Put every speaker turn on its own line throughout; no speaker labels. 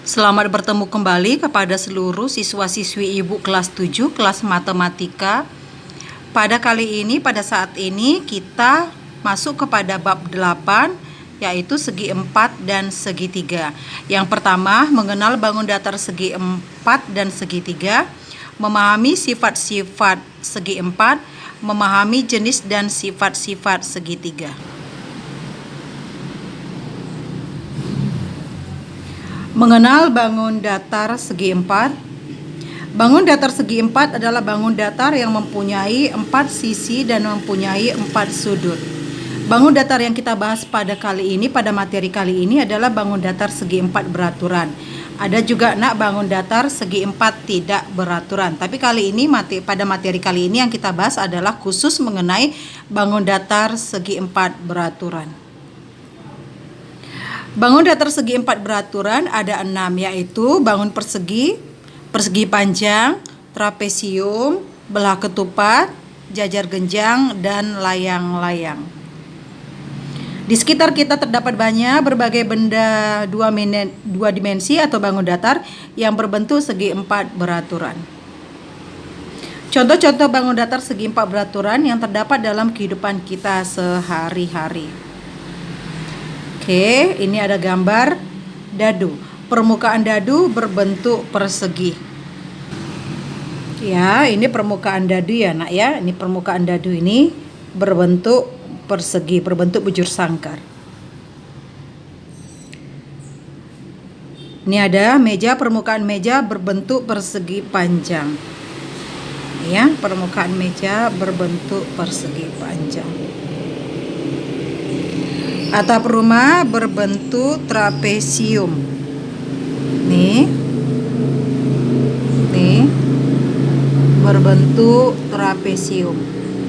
Selamat bertemu kembali kepada seluruh siswa-siswi Ibu kelas 7 kelas matematika. Pada kali ini, pada saat ini kita masuk kepada bab 8 yaitu segi 4 dan segitiga. Yang pertama, mengenal bangun datar segi 4 dan segitiga, memahami sifat-sifat segi 4, memahami jenis dan sifat-sifat segitiga. Mengenal bangun datar segi 4. Bangun datar segi 4 adalah bangun datar yang mempunyai 4 sisi dan mempunyai 4 sudut. Bangun datar yang kita bahas pada materi kali ini adalah bangun datar segi 4 beraturan. Ada juga bangun datar segi 4 tidak beraturan. Tapi pada materi kali ini yang kita bahas adalah khusus mengenai bangun datar segi 4 beraturan. Bangun datar segi 4 beraturan ada 6, yaitu bangun persegi, persegi panjang, trapesium, belah ketupat, jajar genjang, dan layang-layang. Di sekitar kita terdapat banyak berbagai benda dua dimensi atau bangun datar yang berbentuk segi 4 beraturan. Contoh-contoh bangun datar segi 4 beraturan yang terdapat dalam kehidupan kita sehari-hari. Oke, ini ada gambar dadu. Permukaan dadu berbentuk persegi. Ya, ini permukaan dadu ya, Nak ya. Ini permukaan dadu ini berbentuk persegi, berbentuk bujur sangkar. Ini ada meja, permukaan meja berbentuk persegi panjang. Ya, permukaan meja berbentuk persegi panjang. Atap rumah berbentuk trapesium. Nih berbentuk trapesium.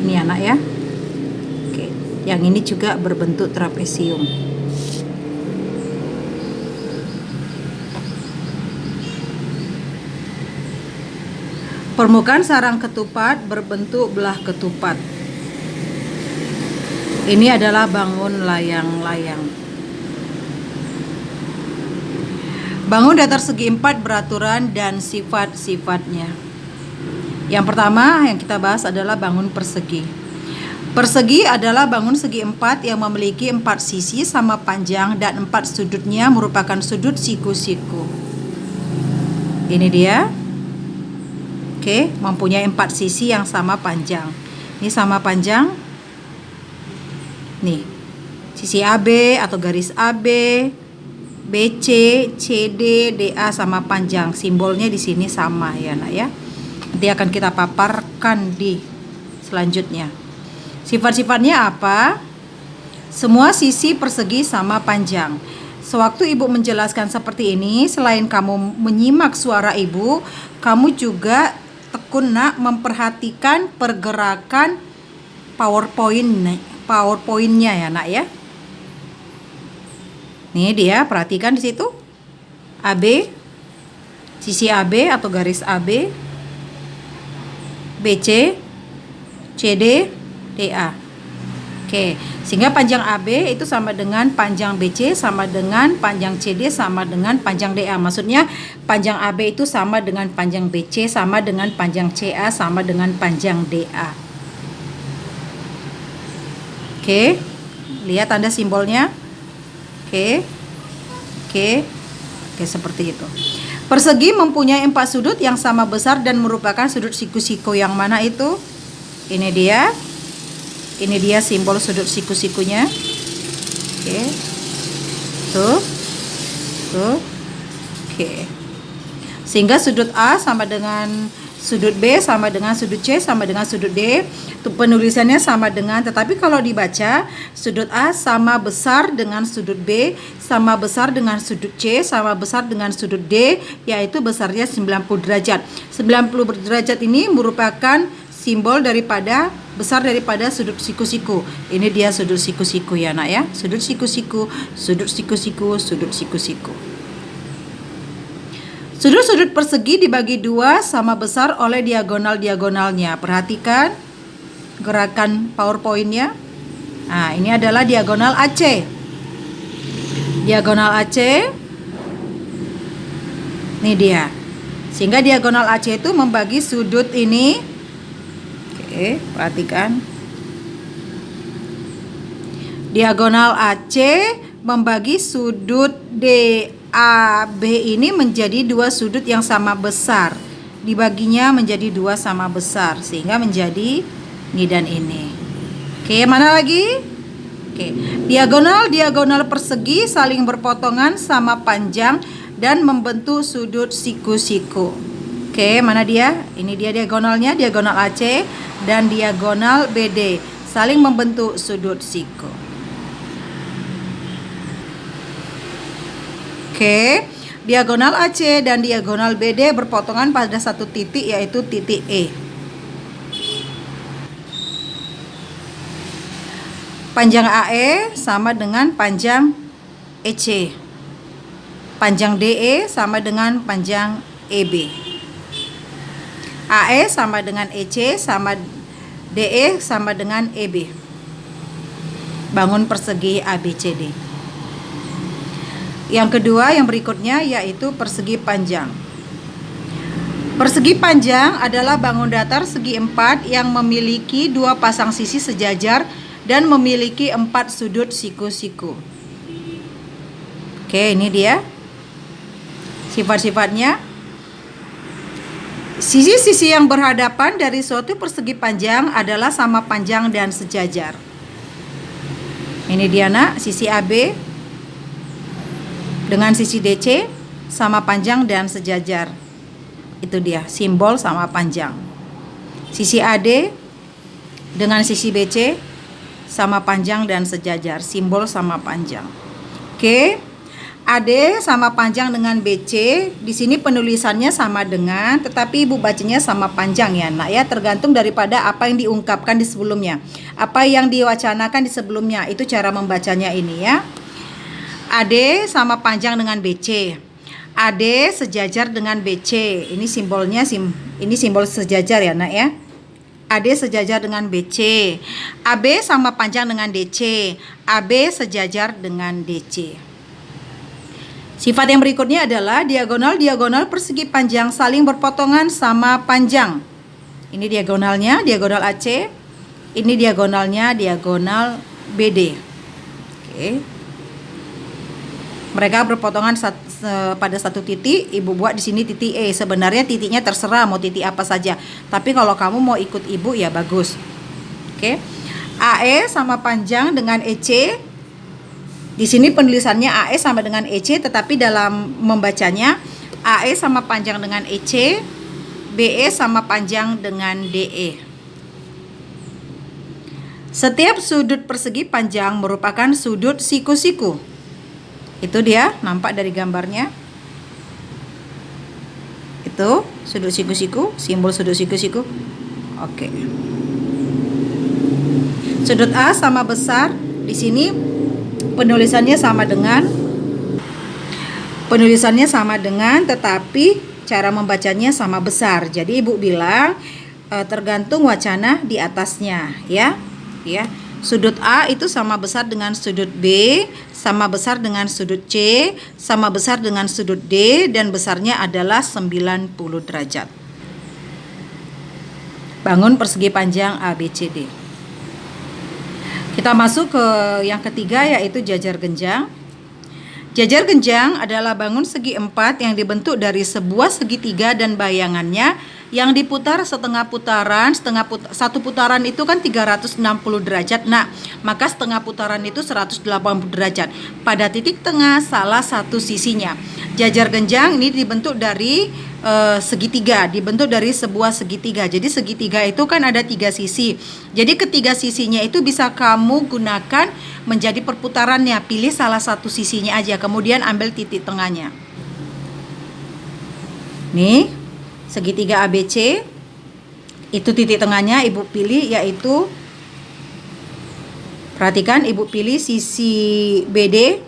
Ini anak ya. Oke, yang ini juga berbentuk trapesium. Permukaan sarang ketupat berbentuk belah ketupat. Ini adalah bangun layang-layang. Bangun datar segi 4 beraturan dan sifat-sifatnya. Yang pertama yang kita bahas adalah bangun persegi. Persegi adalah bangun segi 4 yang memiliki 4 sisi sama panjang dan 4 sudutnya merupakan sudut siku-siku. Ini dia. Oke, mempunyai 4 sisi yang sama panjang. Ini sama panjang. Nih, sisi AB atau garis AB, BC, CD, DA sama panjang. Simbolnya di sini sama ya, Nak ya. Nanti akan kita paparkan di selanjutnya. Sifat-sifatnya apa? Semua sisi persegi sama panjang. Sewaktu Ibu menjelaskan seperti ini, selain kamu menyimak suara Ibu, kamu juga tekun memperhatikan pergerakan PowerPoint-nya ya, Nak ya. Nih dia, perhatikan di situ. AB, sisi AB atau garis AB, BC, CD, DA. Oke, sehingga panjang AB itu sama dengan panjang BC sama dengan panjang CD sama dengan panjang DA. Maksudnya panjang AB itu sama dengan panjang BC sama dengan panjang CA sama dengan panjang DA. Oke, lihat tanda simbolnya. Oke, seperti itu. Persegi mempunyai 4 sudut yang sama besar dan merupakan sudut siku-siku. Yang mana itu? Ini dia simbol sudut siku-sikunya. Oke, tuh. Oke, sehingga sudut A sama dengan sudut B sama dengan sudut C sama dengan sudut D. Penulisannya sama dengan, tetapi kalau dibaca sudut A sama besar dengan sudut B, sama besar dengan sudut C, sama besar dengan sudut D, yaitu besarnya 90 derajat. 90 derajat ini merupakan simbol besar daripada sudut siku-siku. Ini dia sudut siku-siku ya, Nak ya. Sudut siku-siku, sudut siku-siku, sudut siku-siku. Sudut-sudut persegi dibagi 2 sama besar oleh diagonal-diagonalnya. Perhatikan gerakan PowerPoint-nya. Nah, ini adalah diagonal AC. Diagonal AC Ini dia. Sehingga diagonal AC itu membagi sudut ini. Oke, perhatikan. Diagonal AC membagi sudut DAB ini menjadi dua sudut yang sama besar. Dibaginya menjadi dua sama besar sehingga menjadi ini dan ini. Oke, mana lagi? Oke, diagonal persegi saling berpotongan sama panjang dan membentuk sudut siku-siku. Oke, mana dia? Ini dia diagonalnya, diagonal AC dan diagonal BD saling membentuk sudut siku. Oke, diagonal AC dan diagonal BD berpotongan pada satu titik, yaitu titik E. Panjang AE sama dengan panjang EC. Panjang DE sama dengan panjang EB. AE sama dengan EC sama DE sama dengan EB. Bangun persegi ABCD. Yang kedua, yang berikutnya yaitu persegi panjang. Persegi panjang adalah bangun datar segi empat yang memiliki dua pasang sisi sejajar dan memiliki 4 sudut siku-siku. Oke, ini dia sifat-sifatnya. Sisi-sisi yang berhadapan dari suatu persegi panjang adalah sama panjang dan sejajar. Ini dia nak, sisi AB dengan sisi DC sama panjang dan sejajar. Itu dia, simbol sama panjang. Sisi AD dengan sisi BC sama panjang dan sejajar, simbol sama panjang. Oke, AD sama panjang dengan BC. Di sini penulisannya sama dengan, tetapi ibu bacanya sama panjang ya nak ya, tergantung daripada apa yang diungkapkan di sebelumnya, apa yang diwacanakan di sebelumnya, itu cara membacanya ini ya. AD sama panjang dengan BC. AD sejajar dengan BC. Ini simbolnya ini simbol sejajar ya nak ya. AD sejajar dengan BC. AB sama panjang dengan DC. AB sejajar dengan DC. Sifat yang berikutnya adalah diagonal persegi panjang saling berpotongan sama panjang. Ini diagonalnya, diagonal AC. Ini diagonalnya, diagonal BD. Oke. Mereka berpotongan pada satu titik. Ibu buat di sini titik E. Sebenarnya titiknya terserah mau titik apa saja. Tapi kalau kamu mau ikut ibu ya bagus. Oke. AE sama panjang dengan EC. Di sini penulisannya AE sama dengan EC, tetapi dalam membacanya AE sama panjang dengan EC, BE sama panjang dengan DE. Setiap sudut persegi panjang merupakan sudut siku-siku. Itu dia, nampak dari gambarnya. Itu sudut siku-siku, simbol sudut siku-siku. Oke. Sudut A sama besar. Di sini penulisannya sama dengan tetapi cara membacanya sama besar. Jadi ibu bilang tergantung wacana di atasnya ya. Ya. Sudut A itu sama besar dengan sudut B, sama besar dengan sudut C, sama besar dengan sudut D, dan besarnya adalah 90 derajat. Bangun persegi panjang ABCD. Kita masuk ke yang ketiga yaitu jajar genjang. Jajar genjang adalah bangun segi empat yang dibentuk dari sebuah segitiga dan bayangannya yang diputar setengah putaran. Satu putaran itu kan 360 derajat. Nah, maka setengah putaran itu 180 derajat. Pada titik tengah salah satu sisinya. Jajar genjang ini dibentuk dari segitiga, dibentuk dari sebuah segitiga. Jadi segitiga itu kan ada 3 sisi. Jadi ketiga sisinya itu bisa kamu gunakan menjadi perputarannya. Pilih salah satu sisinya aja, kemudian ambil titik tengahnya. Nih, segitiga ABC. Itu titik tengahnya ibu pilih, yaitu perhatikan, ibu pilih sisi BD,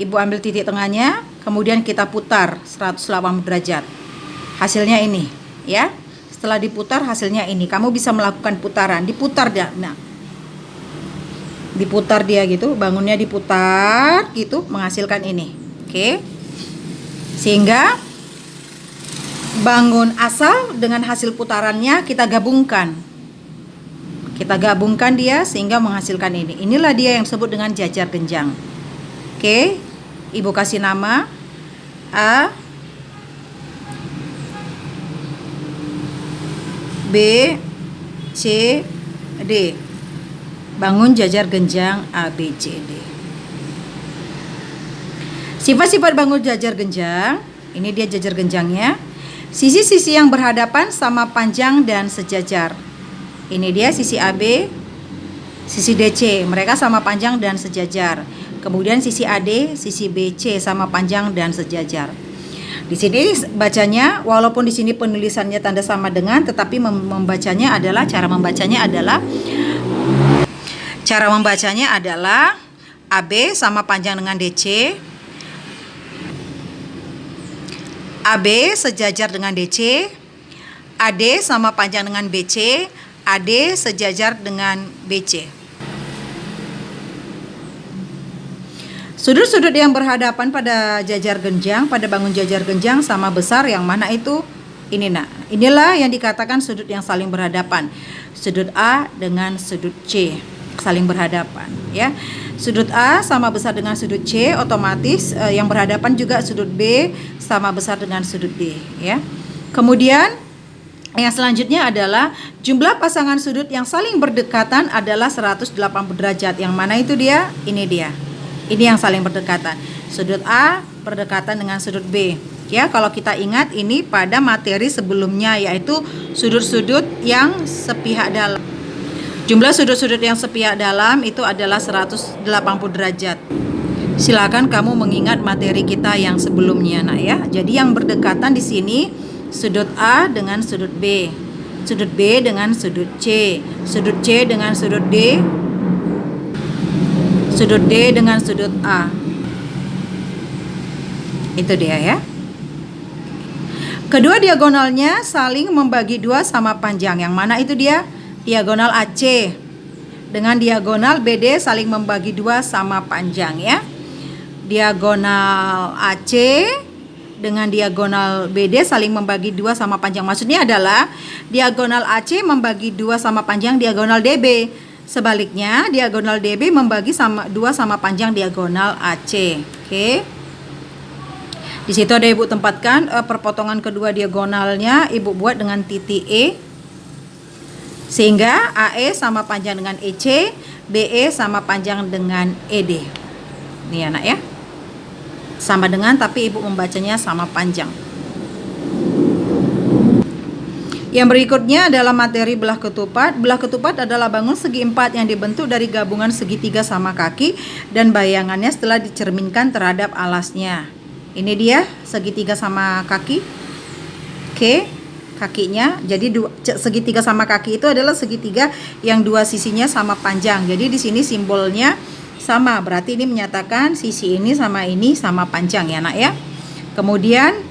ibu ambil titik tengahnya, kemudian kita putar 180 derajat. Hasilnya ini, ya. Setelah diputar hasilnya ini. Kamu bisa melakukan putaran, diputar dia. Nah, diputar dia gitu, bangunnya diputar gitu, menghasilkan ini. Oke. Sehingga bangun asal dengan hasil putarannya kita gabungkan. Kita gabungkan dia sehingga menghasilkan ini. Inilah dia yang disebut dengan jajar genjang. Oke, Ibu kasih nama A, B, C, D. Bangun jajar genjang A, B, C, D. Sifat-sifat bangun jajar genjang, ini dia jajar genjangnya. Sisi-sisi yang berhadapan sama panjang dan sejajar. Ini dia sisi AB, sisi DC, mereka sama panjang dan sejajar. Kemudian sisi AD, sisi BC sama panjang dan sejajar. Di sini bacanya, walaupun di sini penulisannya tanda sama dengan, tetapi membacanya adalah cara membacanya adalah AB sama panjang dengan DC, AB sejajar dengan DC, AD sama panjang dengan BC, AD sejajar dengan BC. Sudut-sudut yang berhadapan pada jajar genjang, pada bangun jajar genjang sama besar yang mana itu? Ini nah. Inilah yang dikatakan sudut yang saling berhadapan. Sudut A dengan sudut C saling berhadapan, ya. Sudut A sama besar dengan sudut C, otomatis yang berhadapan juga sudut B sama besar dengan sudut D, ya. Kemudian yang selanjutnya adalah jumlah pasangan sudut yang saling berdekatan adalah 180 derajat. Yang mana itu dia? Ini dia. Ini yang saling berdekatan. Sudut A berdekatan dengan sudut B. Ya, kalau kita ingat ini pada materi sebelumnya, yaitu sudut-sudut yang sepihak dalam. Jumlah sudut-sudut yang sepihak dalam itu adalah 180 derajat. Silakan kamu mengingat materi kita yang sebelumnya, nak ya. Jadi yang berdekatan di sini sudut A dengan sudut B, sudut B dengan sudut C dengan sudut D, sudut D dengan sudut A. Itu dia ya. Kedua diagonalnya saling membagi dua sama panjang. Yang mana itu dia? Diagonal AC dengan diagonal BD saling membagi dua sama panjang, ya. Diagonal AC dengan diagonal BD saling membagi dua sama panjang. Maksudnya adalah diagonal AC membagi dua sama panjang diagonal DB. Sebaliknya diagonal DB membagi dua sama panjang diagonal AC. Oke. Di situ ada Ibu tempatkan perpotongan kedua diagonalnya Ibu buat dengan titik E. Sehingga AE sama panjang dengan EC, BE sama panjang dengan ED. Nih anak ya. Sama dengan, tapi Ibu membacanya sama panjang. Yang berikutnya adalah materi belah ketupat. Belah ketupat adalah bangun segi empat yang dibentuk dari gabungan segitiga sama kaki dan bayangannya setelah dicerminkan terhadap alasnya. Ini dia segitiga sama kaki. Oke, kakinya. Jadi segitiga sama kaki itu adalah segitiga yang dua sisinya sama panjang. Jadi di sini simbolnya sama, berarti ini menyatakan sisi ini sama panjang ya nak ya. Kemudian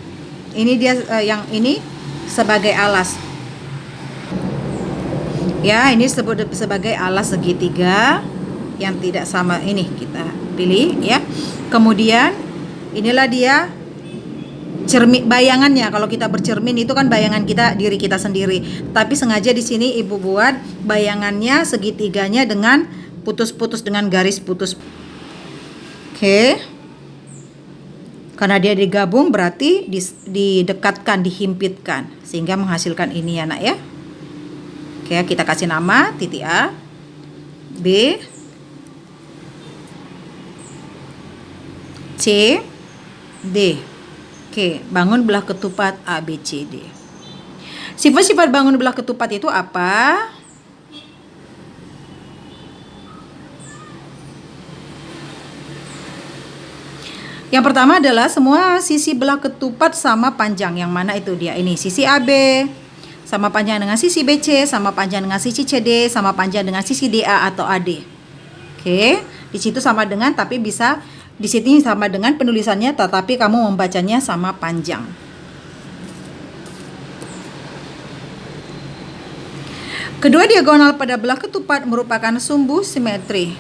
ini dia yang ini sebagai alas. Ya, ini disebut sebagai alas segitiga yang tidak sama, ini kita pilih ya. Kemudian inilah dia cermin bayangannya. Kalau kita bercermin itu kan bayangan kita, diri kita sendiri. Tapi sengaja di sini Ibu buat bayangannya segitiganya dengan putus-putus, dengan garis putus. Oke. Karena dia digabung berarti didekatkan, dihimpitkan sehingga menghasilkan ini ya nak ya. Oke, kita kasih nama titik A, B, C, D. Oke, bangun belah ketupat A, B, C, D. Sifat-sifat bangun belah ketupat itu apa? Yang pertama adalah semua sisi belah ketupat sama panjang. Yang mana itu dia? Ini sisi AB sama panjang dengan sisi BC, sama panjang dengan sisi CD, sama panjang dengan sisi DA atau AD. Oke, di situ sama dengan, tapi bisa di sini sama dengan penulisannya, tetapi kamu membacanya sama panjang. Kedua diagonal pada belah ketupat merupakan sumbu simetri.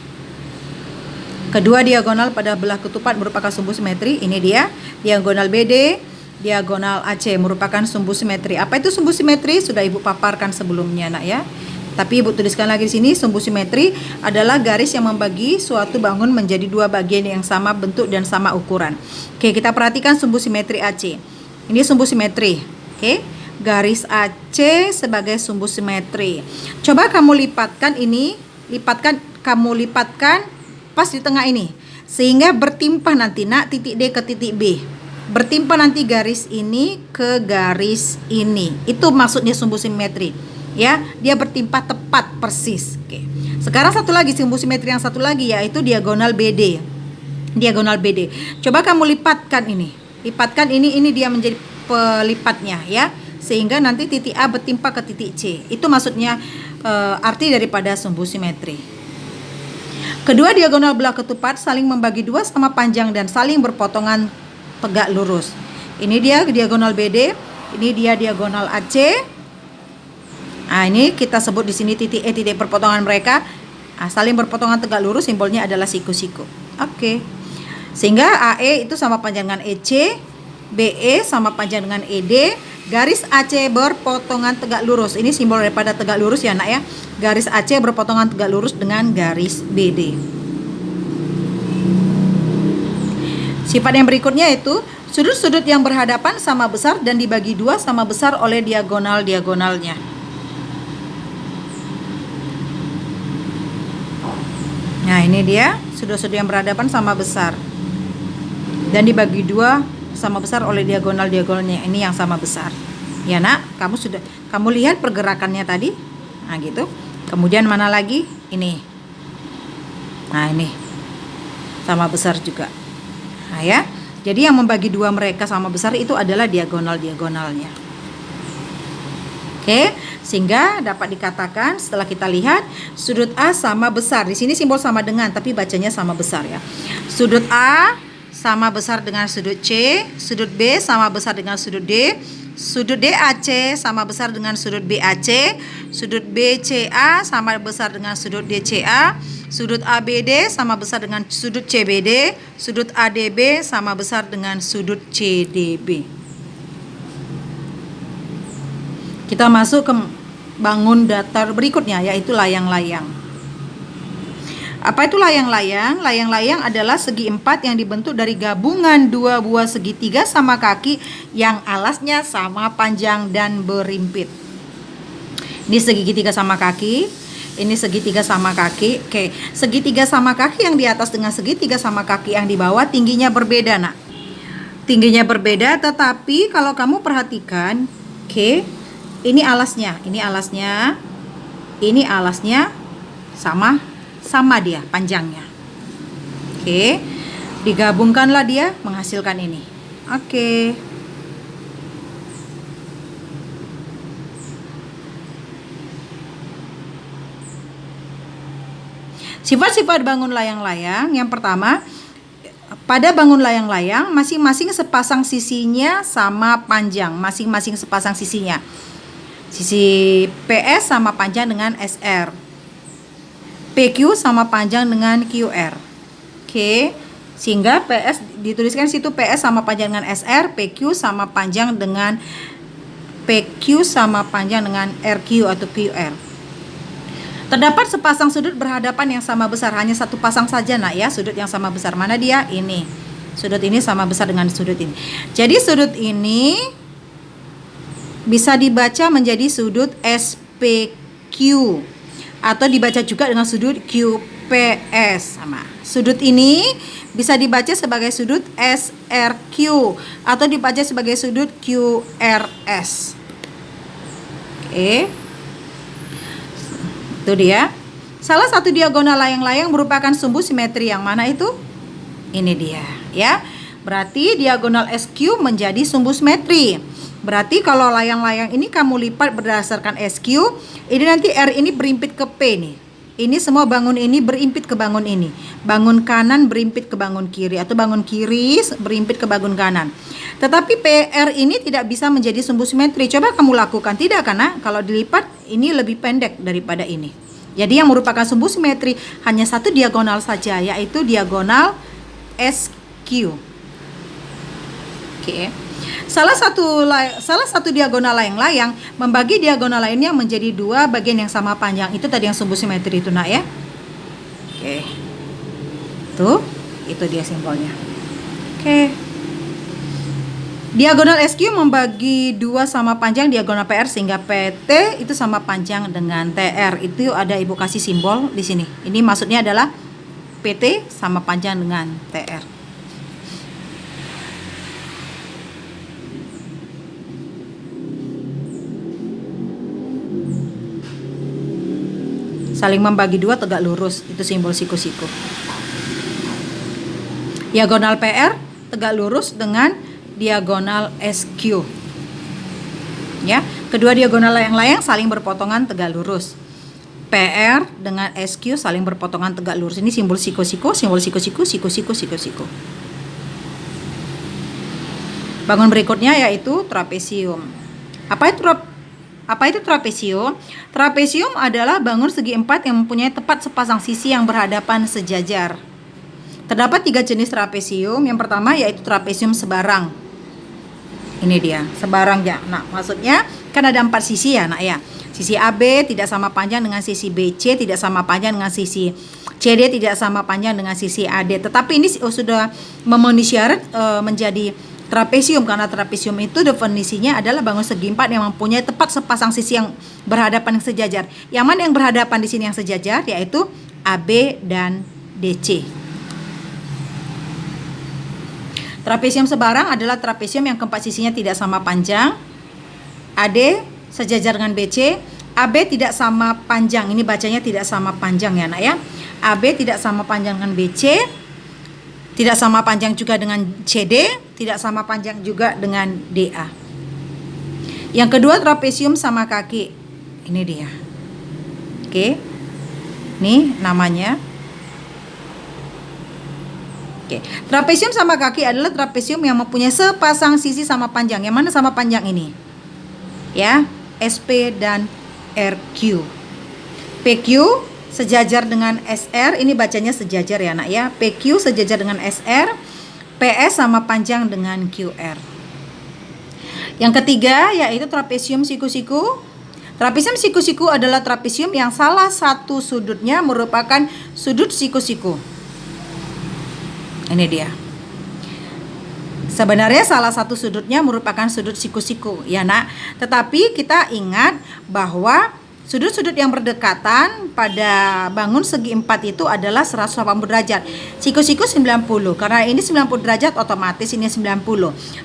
Kedua diagonal pada belah ketupat merupakan sumbu simetri. Ini dia diagonal BD diagonal AC merupakan sumbu simetri. Apa itu sumbu simetri? Sudah Ibu paparkan sebelumnya, Nak ya. Tapi Ibu tuliskan lagi di sini, sumbu simetri adalah garis yang membagi suatu bangun menjadi dua bagian yang sama bentuk dan sama ukuran. Oke, kita perhatikan sumbu simetri AC. Ini sumbu simetri. Oke, garis AC sebagai sumbu simetri. Coba kamu lipatkan ini, kamu lipatkan pas di tengah ini, sehingga bertimpah nanti, Nak, titik D ke titik B. Bertimpah nanti garis ini ke garis ini. Itu maksudnya sumbu simetri. Ya, dia bertimpah tepat persis. Oke. Sekarang satu lagi sumbu simetri yang satu lagi, yaitu diagonal BD. Diagonal BD. Coba kamu lipatkan ini. Lipatkan ini dia menjadi pelipatnya ya. Sehingga nanti titik A bertimpah ke titik C. Itu maksudnya arti daripada sumbu simetri. Kedua diagonal belah ketupat saling membagi dua sama panjang dan saling berpotongan tegak lurus. Ini dia diagonal BD, ini dia diagonal AC. Nah, ini kita sebut di sini titik E, titik perpotongan mereka. Nah, saling berpotongan tegak lurus, simbolnya adalah siku-siku. Oke. Sehingga AE itu sama panjang dengan EC, BE sama panjang dengan ED, garis AC berpotongan tegak lurus. Ini simbol daripada tegak lurus ya, Nak ya. Garis AC berpotongan tegak lurus dengan garis BD. Sifat yang berikutnya itu sudut-sudut yang berhadapan sama besar dan dibagi dua sama besar oleh diagonal-diagonalnya. Nah, ini dia sudut-sudut yang berhadapan sama besar dan dibagi dua sama besar oleh diagonal-diagonalnya. Ini yang sama besar. Ya, Nak, kamu lihat pergerakannya tadi. Nah, gitu. Kemudian mana lagi? Ini. Nah, ini sama besar juga. Nah, ya. Jadi yang membagi dua mereka sama besar itu adalah diagonal-diagonalnya. Oke, sehingga dapat dikatakan setelah kita lihat sudut A sama besar. Di sini simbol sama dengan, tapi bacanya sama besar ya. Sudut A sama besar dengan sudut C, sudut B sama besar dengan sudut D, sudut DAC sama besar dengan sudut BAC, sudut BCA sama besar dengan sudut DCA, sudut ABD sama besar dengan sudut CBD, sudut ADB sama besar dengan sudut CDB. Kita masuk ke bangun datar berikutnya, yaitu layang-layang. Apa itu layang-layang? Layang-layang adalah segi empat yang dibentuk dari gabungan dua buah segitiga sama kaki yang alasnya sama panjang dan berimpit. Ini segitiga sama kaki, ini segitiga sama kaki. Oke, segitiga sama kaki yang di atas dengan segitiga sama kaki yang di bawah tingginya berbeda, Nak. Tingginya berbeda, tetapi kalau kamu perhatikan, oke, ini alasnya sama dia panjangnya. Oke, digabungkanlah dia menghasilkan ini. Oke. Sifat-sifat bangun layang-layang. Yang pertama, pada bangun layang-layang masing-masing sepasang sisinya sama panjang, masing-masing sepasang sisinya. Sisi PS sama panjang dengan SR. PQ sama panjang dengan QR. Oke, sehingga PS dituliskan situ PS sama panjang dengan SR, PQ sama panjang dengan RQ atau QR. Terdapat sepasang sudut berhadapan yang sama besar, hanya satu pasang saja, Nak ya, sudut yang sama besar. Mana dia? Ini. Sudut ini sama besar dengan sudut ini. Jadi sudut ini bisa dibaca menjadi sudut SPQ atau dibaca juga dengan sudut QPS sama. Sudut ini bisa dibaca sebagai sudut SRQ atau dibaca sebagai sudut QRS. Oke. Itu dia. Salah satu diagonal layang-layang merupakan sumbu simetri yang mana itu? Ini dia, ya. Berarti diagonal SQ menjadi sumbu simetri. Berarti kalau layang-layang ini kamu lipat berdasarkan SQ, ini nanti R ini berimpit ke P nih. Ini semua bangun ini berimpit ke bangun ini. Bangun kanan berimpit ke bangun kiri, atau bangun kiri berimpit ke bangun kanan. Tetapi PR ini tidak bisa menjadi sumbu simetri. Coba kamu lakukan, tidak, karena kalau dilipat ini lebih pendek daripada ini. Jadi yang merupakan sumbu simetri hanya satu diagonal saja, yaitu diagonal SQ. Oke. Salah satu diagonal layang-layang membagi diagonal lainnya menjadi dua bagian yang sama panjang. Itu tadi yang sumbu simetri itu nak ya. Oke. Tuh, itu dia simbolnya. Oke. Diagonal SQ membagi dua sama panjang diagonal PR sehingga PT itu sama panjang dengan TR. Itu ada Ibu kasih simbol di sini. Ini maksudnya adalah PT sama panjang dengan TR. Saling membagi dua tegak lurus, itu simbol siku-siku. Diagonal PR tegak lurus dengan diagonal SQ. Ya, kedua diagonal layang-layang saling berpotongan tegak lurus. PR dengan SQ saling berpotongan tegak lurus. Ini simbol siku-siku, simbol siku-siku, siku-siku, siku-siku. Bangun berikutnya yaitu trapesium. Apa itu trapesium? Trapesium adalah bangun segi empat yang mempunyai tepat sepasang sisi yang berhadapan sejajar. Terdapat 3 jenis trapesium. Yang pertama yaitu trapesium sebarang. Ini dia, sebarang ya. Nah, maksudnya kan ada 4 sisi ya, nak ya. Sisi AB tidak sama panjang dengan sisi BC, tidak sama panjang dengan sisi CD, tidak sama panjang dengan sisi AD. Tetapi ini sudah memenuhi syarat menjadi trapesium, karena trapesium itu definisinya adalah bangun segi empat yang mempunyai tepat sepasang sisi yang berhadapan yang sejajar. Yang mana yang berhadapan di sini yang sejajar yaitu AB dan DC. Trapesium sebarang adalah trapesium yang keempat sisinya tidak sama panjang. AD sejajar dengan BC, AB tidak sama panjang. Ini bacanya tidak sama panjang ya, nak ya. AB tidak sama panjang dengan BC. Tidak sama panjang juga dengan CD, tidak sama panjang juga dengan DA. Yang kedua trapesium sama kaki. Ini dia. Oke. Nih namanya. Oke. Trapesium sama kaki adalah trapesium yang mempunyai sepasang sisi sama panjang. Yang mana sama panjang ini? Ya, SP dan RQ. PQ sejajar dengan SR, ini bacanya sejajar ya nak ya. PQ sejajar dengan SR, PS sama panjang dengan QR. Yang ketiga yaitu trapesium siku-siku. Trapesium siku-siku adalah trapesium yang salah satu sudutnya merupakan sudut siku-siku. Ini dia. Sebenarnya salah satu sudutnya merupakan sudut siku-siku ya nak. Tetapi kita ingat bahwa sudut-sudut yang berdekatan pada bangun segi empat itu adalah 180 derajat. Siku-siku 90. Karena ini 90 derajat otomatis ini 90.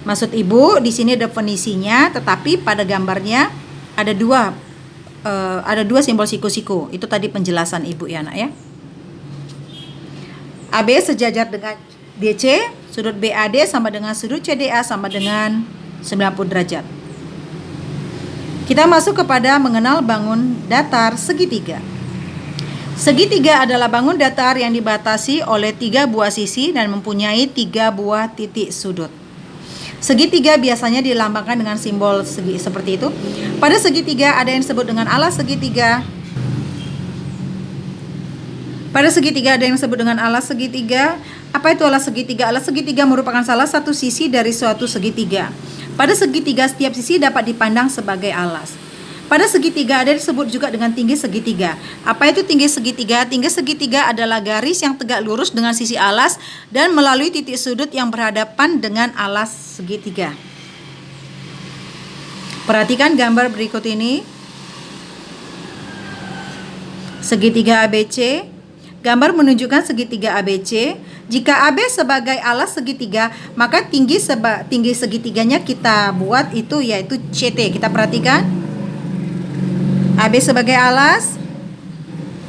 Maksud Ibu di sini definisinya, tetapi pada gambarnya ada dua simbol siku-siku. Itu tadi penjelasan Ibu ya nak ya. AB sejajar dengan DC, sudut BAD sama dengan sudut CDA sama dengan 90 derajat. Kita masuk kepada mengenal bangun datar segitiga. Segitiga adalah bangun datar yang dibatasi oleh 3 buah sisi dan mempunyai 3 buah titik sudut. Segitiga biasanya dilambangkan dengan simbol segi seperti itu. Pada segitiga ada yang disebut dengan alas segitiga. Pada segitiga ada yang disebut dengan alas segitiga. Apa itu alas segitiga? Alas segitiga merupakan salah satu sisi dari suatu segitiga. Pada segitiga, setiap sisi dapat dipandang sebagai alas. Pada segitiga ada disebut juga dengan tinggi segitiga. Apa itu tinggi segitiga? Tinggi segitiga adalah garis yang tegak lurus dengan sisi alas dan melalui titik sudut yang berhadapan dengan alas segitiga. Perhatikan gambar berikut ini. Segitiga ABC. Gambar menunjukkan segitiga ABC. Jika AB sebagai alas segitiga, maka tinggi segitiganya kita buat itu yaitu CT. Kita perhatikan. AB sebagai alas.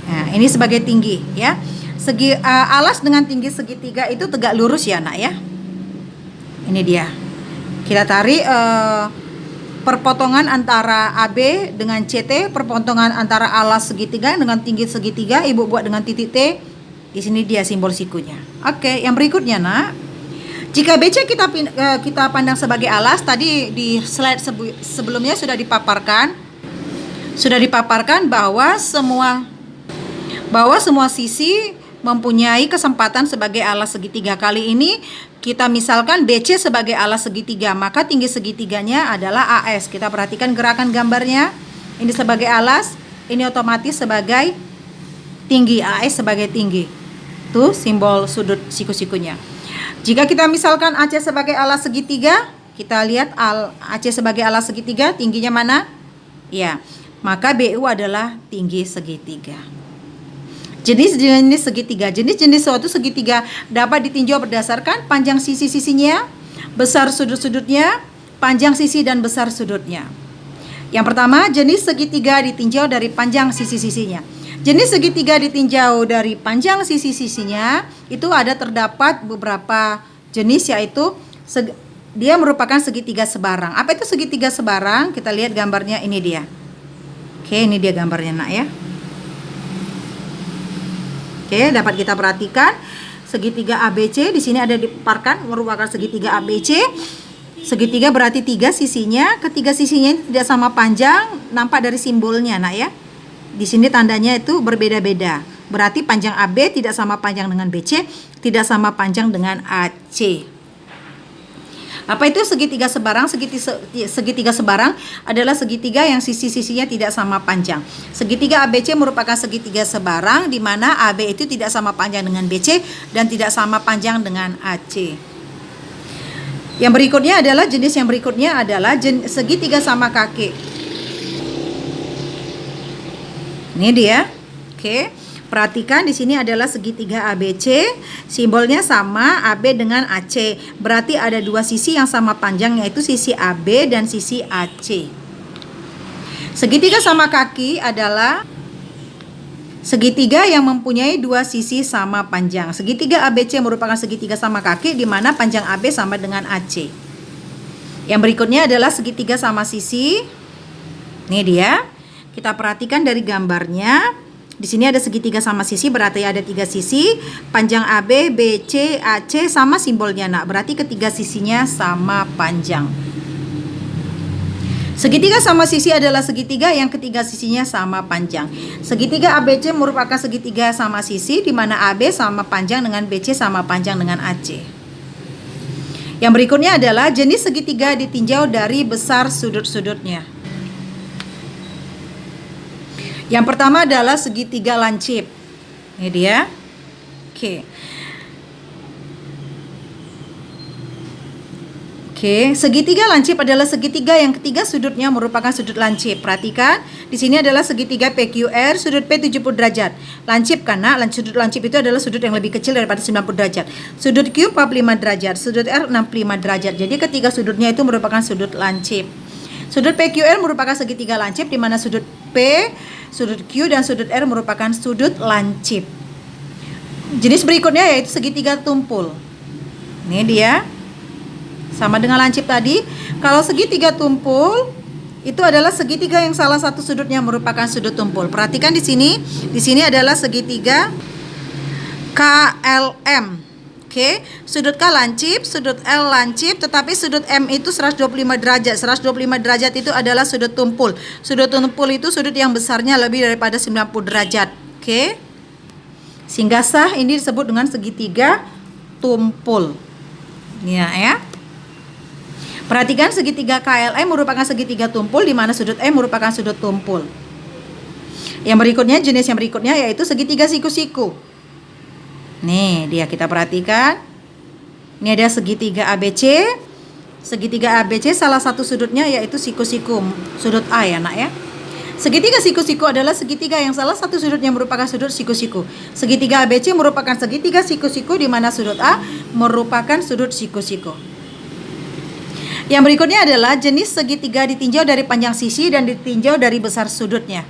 Nah, ini sebagai tinggi ya. Alas dengan tinggi segitiga itu tegak lurus ya, nak ya. Ini dia. Kita tarik perpotongan antara AB dengan CT, perpotongan antara alas segitiga dengan tinggi segitiga, Ibu buat dengan titik T. Di sini dia simbol sikunya. Oke, yang berikutnya nak. Jika BC kita pandang sebagai alas, tadi di slide sebelumnya sudah dipaparkan bahwa semua sisi mempunyai kesempatan sebagai alas segitiga. Kali ini kita misalkan BC sebagai alas segitiga, maka tinggi segitiganya adalah AS. Kita perhatikan gerakan gambarnya. Ini sebagai alas, ini otomatis sebagai tinggi, AS sebagai tinggi. Tuh simbol sudut siku-sikunya. Jika kita misalkan AC sebagai alas segitiga, kita lihat AC sebagai alas segitiga, tingginya mana? Ya, maka BU adalah tinggi segitiga. Jenis-jenis segitiga. Jenis-jenis suatu segitiga dapat ditinjau berdasarkan panjang sisi-sisinya, besar sudut-sudutnya, panjang sisi dan besar sudutnya. Yang pertama, jenis segitiga ditinjau dari panjang sisi-sisinya. Jenis segitiga ditinjau dari panjang sisi-sisinya itu terdapat beberapa jenis, yaitu dia merupakan segitiga sebarang. Apa itu segitiga sebarang? Kita lihat gambarnya, ini dia. Oke, ini dia gambarnya, Nak, ya. Oke, dapat kita perhatikan segitiga ABC di sini ada dipaparkan merupakan segitiga ABC. Segitiga berarti 3 sisinya, ketiga sisinya tidak sama panjang, nampak dari simbolnya, Nak, ya. Di sini tandanya itu berbeda-beda. Berarti panjang AB tidak sama panjang dengan BC, tidak sama panjang dengan AC. Apa itu segitiga sebarang? Segitiga sebarang adalah segitiga yang sisi-sisinya tidak sama panjang. Segitiga ABC merupakan segitiga sebarang di mana AB itu tidak sama panjang dengan BC dan tidak sama panjang dengan AC. Yang berikutnya adalah segitiga sama kaki. Ini dia. Oke. Perhatikan di sini adalah segitiga ABC, simbolnya sama AB dengan AC. Berarti ada dua sisi yang sama panjang, yaitu sisi AB dan sisi AC. Segitiga sama kaki adalah segitiga yang mempunyai dua sisi sama panjang. Segitiga ABC merupakan segitiga sama kaki di mana panjang AB sama dengan AC. Yang berikutnya adalah segitiga sama sisi. Ini dia. Kita perhatikan dari gambarnya. Di sini ada segitiga sama sisi, berarti ada 3 sisi. Panjang AB, BC, AC sama simbolnya, Nak. Berarti ketiga sisinya sama panjang. Segitiga sama sisi adalah segitiga yang ketiga sisinya sama panjang. Segitiga ABC merupakan segitiga sama sisi di mana AB sama panjang dengan BC sama panjang dengan AC. Yang berikutnya adalah jenis segitiga ditinjau dari besar sudut-sudutnya. Yang pertama adalah segitiga lancip. Ini dia. Oke, segitiga lancip adalah segitiga yang ketiga sudutnya merupakan sudut lancip. Perhatikan, di sini adalah segitiga PQR, sudut P 70 derajat. Lancip karena sudut lancip itu adalah sudut yang lebih kecil daripada 90 derajat. Sudut Q 45 derajat, sudut R 65 derajat. Jadi ketiga sudutnya itu merupakan sudut lancip. Sudut PQR merupakan segitiga lancip di mana sudut P, sudut Q dan sudut R merupakan sudut lancip. Jenis berikutnya yaitu segitiga tumpul. Ini dia. Sama dengan lancip tadi. Kalau segitiga tumpul itu adalah segitiga yang salah satu sudutnya merupakan sudut tumpul. Perhatikan di sini. Di sini adalah segitiga KLM. Oke, sudut K lancip, sudut L lancip, tetapi sudut M itu 125 derajat. 125 derajat itu adalah sudut tumpul. Sudut tumpul itu sudut yang besarnya lebih daripada 90 derajat. Oke. Sehingga sah ini disebut dengan segitiga tumpul. Ya. Perhatikan segitiga KLM merupakan segitiga tumpul di mana sudut M merupakan sudut tumpul. Yang berikutnya, jenis yang berikutnya yaitu segitiga siku-siku. Nih dia, kita perhatikan. Ini ada segitiga ABC. Segitiga ABC salah satu sudutnya yaitu siku-siku, sudut A ya, Nak, ya. Segitiga siku-siku adalah segitiga yang salah satu sudutnya merupakan sudut siku-siku. Segitiga ABC merupakan segitiga siku-siku di mana sudut A merupakan sudut siku-siku. Yang berikutnya adalah jenis segitiga ditinjau dari panjang sisi dan ditinjau dari besar sudutnya.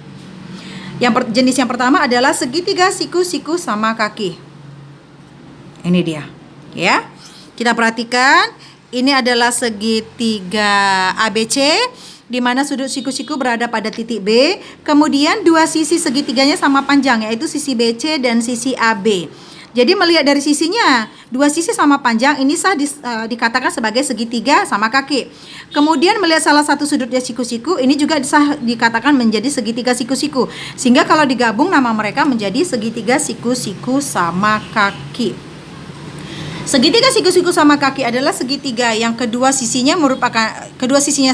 Jenis yang pertama adalah segitiga siku-siku sama kaki. Ini dia, ya. Kita perhatikan, ini adalah segitiga ABC di mana sudut siku-siku berada pada titik B. Kemudian dua sisi segitiganya sama panjang, yaitu sisi BC dan sisi AB. Jadi melihat dari sisinya, dua sisi sama panjang, ini sah dikatakan sebagai segitiga sama kaki. Kemudian melihat salah satu sudutnya siku-siku, ini juga sah dikatakan menjadi segitiga siku-siku. Sehingga kalau digabung nama mereka menjadi segitiga siku-siku sama kaki. Segitiga siku-siku sama kaki adalah segitiga yang kedua sisinya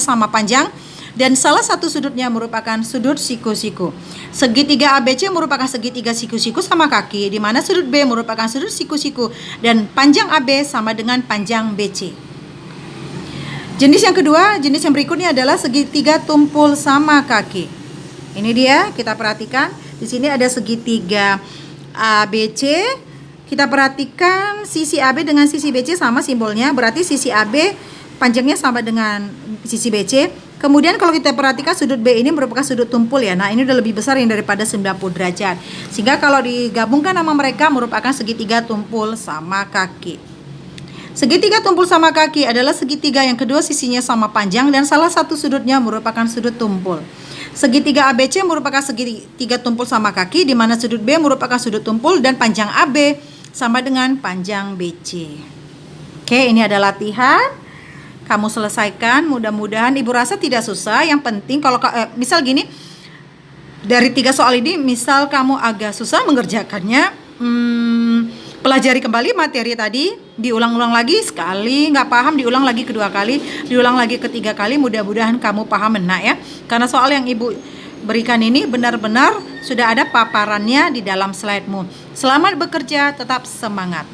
sama panjang dan salah satu sudutnya merupakan sudut siku-siku. Segitiga ABC merupakan segitiga siku-siku sama kaki, di mana sudut B merupakan sudut siku-siku dan panjang AB sama dengan panjang BC. Jenis yang kedua, jenis yang berikutnya adalah segitiga tumpul sama kaki. Ini dia, kita perhatikan. Di sini ada segitiga ABC. Kita perhatikan sisi AB dengan sisi BC sama simbolnya, berarti sisi AB panjangnya sama dengan sisi BC. Kemudian kalau kita perhatikan sudut B ini merupakan sudut tumpul ya. Nah, ini udah lebih besar yang daripada 90 derajat. Sehingga kalau digabungkan nama mereka merupakan segitiga tumpul sama kaki. Segitiga tumpul sama kaki adalah segitiga yang kedua sisinya sama panjang dan salah satu sudutnya merupakan sudut tumpul. Segitiga ABC merupakan segitiga tumpul sama kaki, di mana sudut B merupakan sudut tumpul dan panjang AB sama dengan panjang BC. Oke, ini ada latihan. Kamu selesaikan, mudah-mudahan. Ibu rasa tidak susah. Yang penting kalau misal gini, dari 3 soal ini misal kamu agak susah mengerjakannya, pelajari kembali materi tadi, diulang-ulang lagi sekali, nggak paham diulang lagi kedua kali, diulang lagi ketiga kali, mudah-mudahan kamu paham ya. Karena soal yang ibu berikan ini benar-benar sudah ada paparannya di dalam slide-mu. Selamat bekerja, tetap semangat.